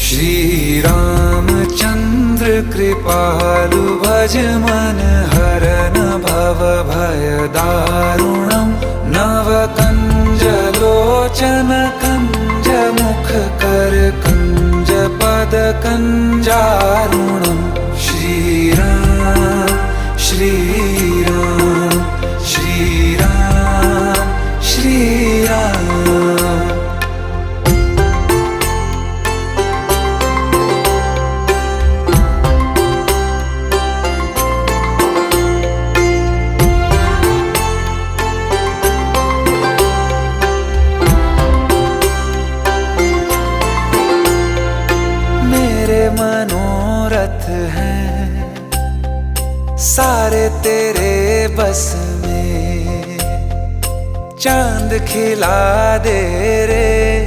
श्री रामचंद्र कृपालु भज मन हरन भव भय दारुणम नव कंज लोचन कंज मुख कर कंज पद कंजारुणम श्री राम श्री राम श्री राम श्री राम। मनोरथ हैं सारे तेरे बस में, चांद खिला दे रे